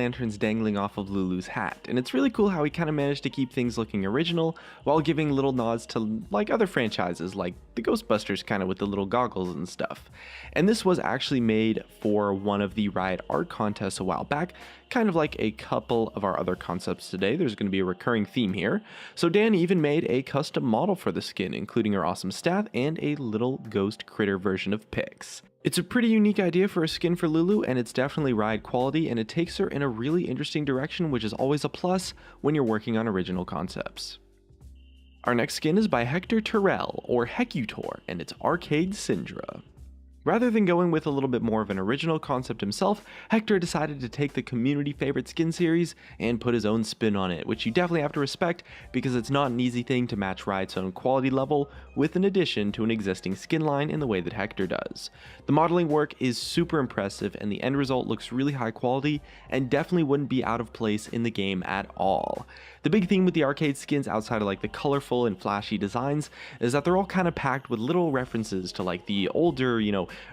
lanterns dangling off of Lulu's hat, and it's really cool how he kind of managed to keep things looking original while giving little nods to like other franchises like the Ghostbusters kind of with the little goggles and stuff. And this was actually made for one of the Riot art contests a while back, kind of like a couple of our other concepts today. There's going to be a recurring theme here. So Dan even made a custom model for the skin, including her awesome staff and a little ghost critter version of Pix. It's a pretty unique idea for a skin for Lulu, and it's definitely Riot quality, and it takes her in a really interesting direction, which is always a plus when you're working on original concepts. Our next skin is by Hector Terrell, or Hecutor, and it's Arcade Syndra. Rather than going with a little bit more of an original concept himself, Hector decided to take the community favorite skin series and put his own spin on it, which you definitely have to respect because it's not an easy thing to match Riot's own quality level with an addition to an existing skin line in the way that Hector does. The modeling work is super impressive and the end result looks really high quality and definitely wouldn't be out of place in the game at all. The big thing with the arcade skins outside of like the colorful and flashy designs is that they're all kind of packed with little references to like the older,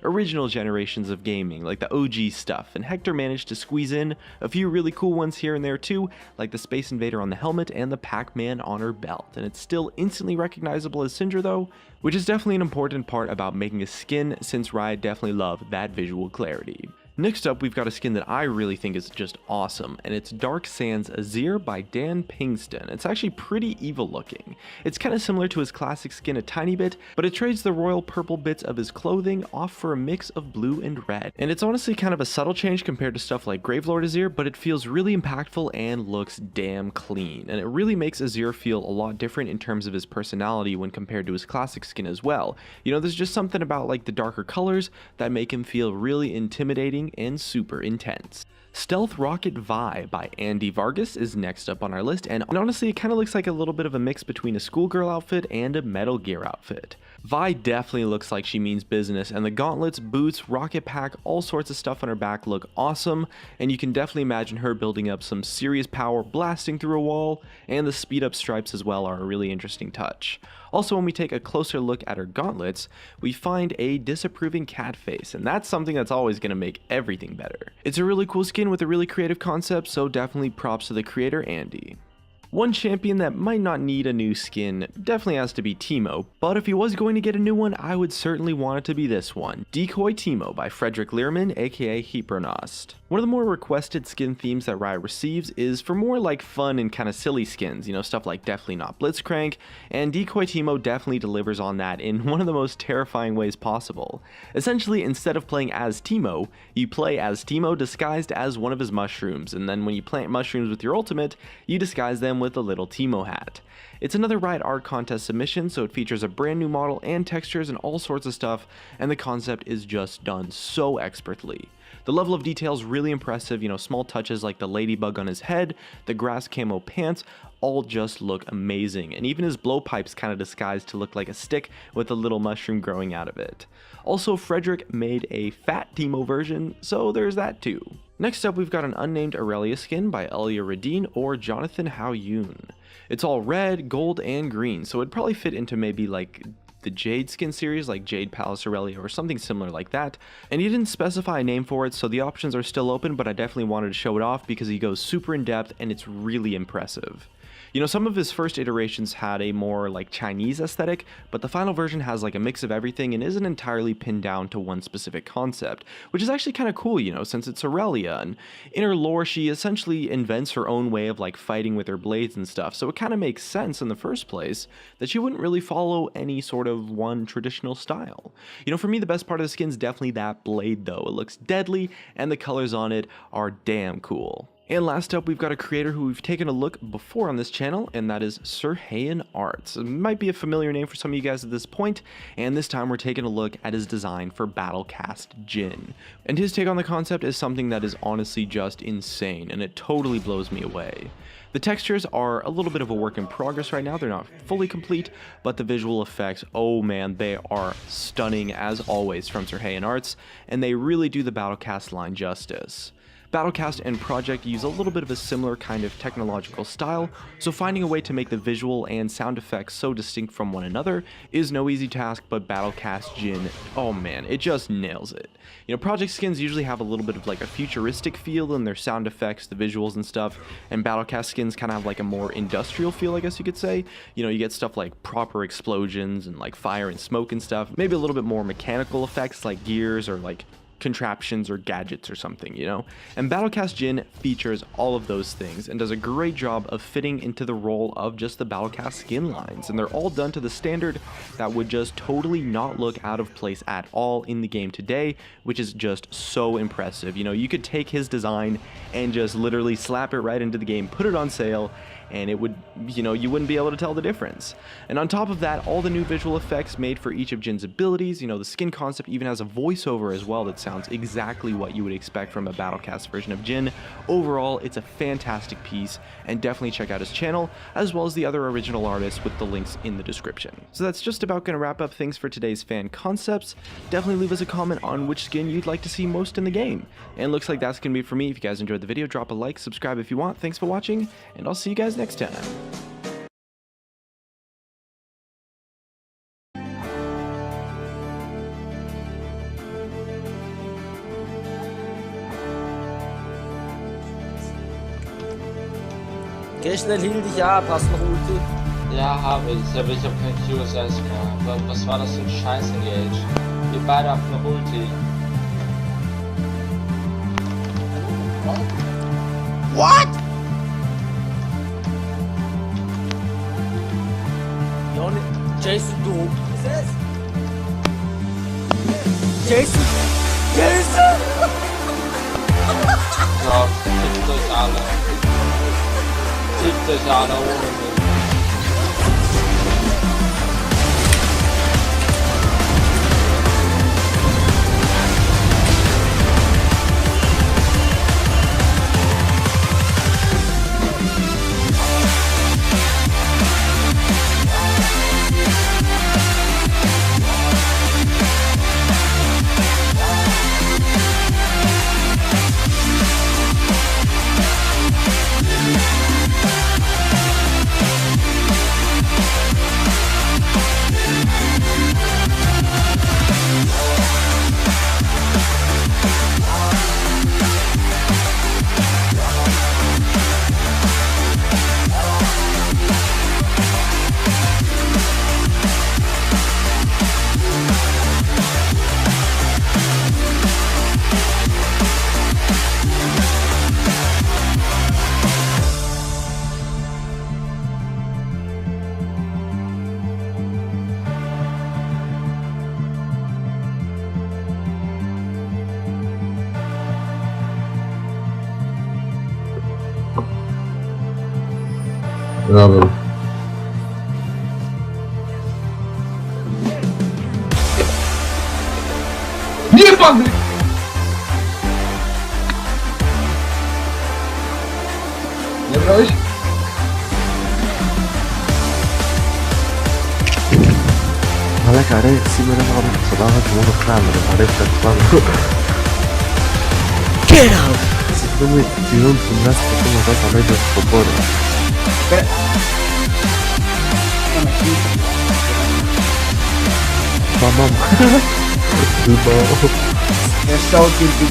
original generations of gaming, like the OG stuff, and Hector managed to squeeze in a few really cool ones here and there too, like the Space Invader on the helmet and the Pac-Man on her belt, and it's still instantly recognizable as Syndra though, which is definitely an important part about making a skin since Riot definitely love that visual clarity. Next up, we've got a skin that I really think is just awesome, and it's Dark Sands Azir by Dan Pingston. It's actually pretty evil looking. It's kind of similar to his classic skin a tiny bit, but it trades the royal purple bits of his clothing off for a mix of blue and red. And it's honestly kind of a subtle change compared to stuff like Gravelord Azir, but it feels really impactful and looks damn clean. And it really makes Azir feel a lot different in terms of his personality when compared to his classic skin as well. There's just something about like the darker colors that make him feel really intimidating and super intense. Stealth Rocket Vi by Andy Vargas is next up on our list, and honestly it kind of looks like a little bit of a mix between a schoolgirl outfit and a Metal Gear outfit. Vi definitely looks like she means business, and the gauntlets, boots, rocket pack, all sorts of stuff on her back look awesome, and you can definitely imagine her building up some serious power blasting through a wall, and the speed up stripes as well are a really interesting touch. Also, when we take a closer look at her gauntlets, we find a disapproving cat face, and that's something that's always going to make everything better. It's a really cool skin with a really creative concept, so definitely props to the creator, Andy. One champion that might not need a new skin definitely has to be Teemo, but if he was going to get a new one, I would certainly want it to be this one, Decoy Teemo by Frederick Learman, aka Hypernost. One of the more requested skin themes that Riot receives is for more like fun and kind of silly skins, stuff like Definitely Not Blitzcrank, and Decoy Teemo definitely delivers on that in one of the most terrifying ways possible. Essentially, instead of playing as Teemo, you play as Teemo disguised as one of his mushrooms, and then when you plant mushrooms with your ultimate, you disguise them with a little Teemo hat. It's another Riot art contest submission, so it features a brand new model and textures and all sorts of stuff, and the concept is just done so expertly. The level of detail is really impressive, small touches like the ladybug on his head, the grass camo pants, all just look amazing, and even his blowpipe's kind of disguised to look like a stick with a little mushroom growing out of it. Also, Frederick made a fat Teemo version, so there's that too. Next up, we've got an unnamed Aurelia skin by Elia Radin or Jonathan Hao Yoon. It's all red, gold, and green, so it'd probably fit into maybe like the Jade skin series like Jade Palace Aurelia or something similar like that, and he didn't specify a name for it, so the options are still open, but I definitely wanted to show it off because he goes super in depth and it's really impressive. Some of his first iterations had a more like Chinese aesthetic, but the final version has like a mix of everything and isn't entirely pinned down to one specific concept, which is actually kind of cool, since it's Aurelia, and in her lore she essentially invents her own way of like fighting with her blades and stuff, so it kind of makes sense in the first place that she wouldn't really follow any sort of one traditional style. For me the best part of the skin is definitely that blade though. It looks deadly and the colors on it are damn cool. And last up, we've got a creator who we've taken a look before on this channel, and that is Serhayan Arts. It might be a familiar name for some of you guys at this point, and this time we're taking a look at his design for Battlecast Jhin. And his take on the concept is something that is honestly just insane, and it totally blows me away. The textures are a little bit of a work in progress right now, they're not fully complete, but the visual effects, oh man, they are stunning as always from Serhayan Arts, and they really do the Battlecast line justice. Battlecast and Project use a little bit of a similar kind of technological style, so finding a way to make the visual and sound effects so distinct from one another is no easy task, but Battlecast Jin, oh man, it just nails it. You know, Project skins usually have a little bit of like a futuristic feel in their sound effects, the visuals and stuff, and Battlecast skins kind of have like a more industrial feel, I guess you could say. You know, you get stuff like proper explosions and like fire and smoke and stuff, maybe a little bit more mechanical effects like gears or like contraptions or gadgets or something, you know? And Battlecast Jin features all of those things and does a great job of fitting into the role of just the Battlecast skin lines, and they're all done to the standard that would just totally not look out of place at all in the game today, which is just so impressive. You know, you could take his design and just literally slap it right into the game, put it on sale, and it would, you know, you wouldn't be able to tell the difference. And on top of that, all the new visual effects made for each of Jin's abilities, you know, the skin concept even has a voiceover as well that sounds exactly what you would expect from a Battlecast version of Jin. Overall, it's a fantastic piece, and definitely check out his channel, as well as the other original artists with the links in the description. So that's just about going to wrap up things for today's fan concepts. Definitely leave us a comment on which skin you'd like to see most in the game. And looks like that's going to be it for me. If you guys enjoyed the video, drop a like, subscribe if you want. Thanks for watching, and I'll see you guys next time. Geh schnell, heal dich ab, hast du noch Ulti? Ja, habe ich, aber ich habe kein QSS mehr. Was war das für ein Scheiß-Engage? Wir beide haben noch Ulti. What? Johnny, Jason, du. Jason! Jason! Ja, fickt euch alle. Fickt euch alle ohne mich. Bravo. Nie pan! Nie brałeś? عليك عليك سيب انا اعرف صراحة وانا فعلا عرفت اتفهم. Get out! سيبوني تيون في الناس تكون غلط علي بالخبارة. Tamam. Yaşa o girdi.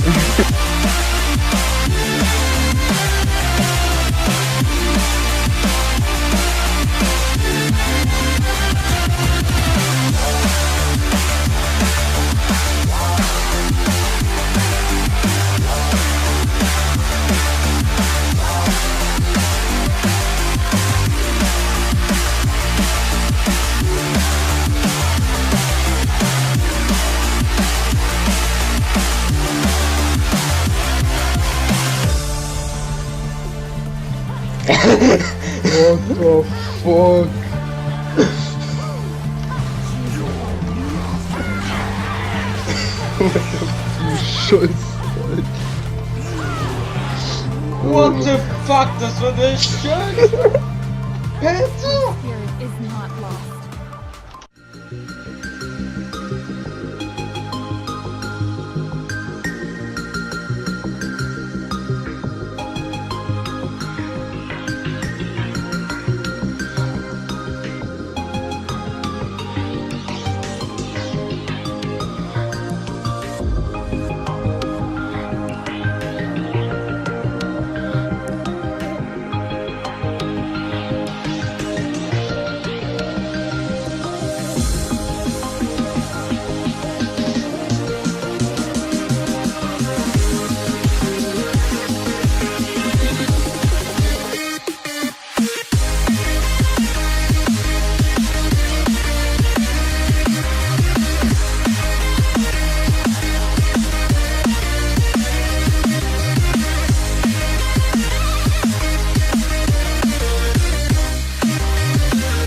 What the fuck? Scheiße. What the fuck, das war der Scheiß! Peter! Spirit is not lost.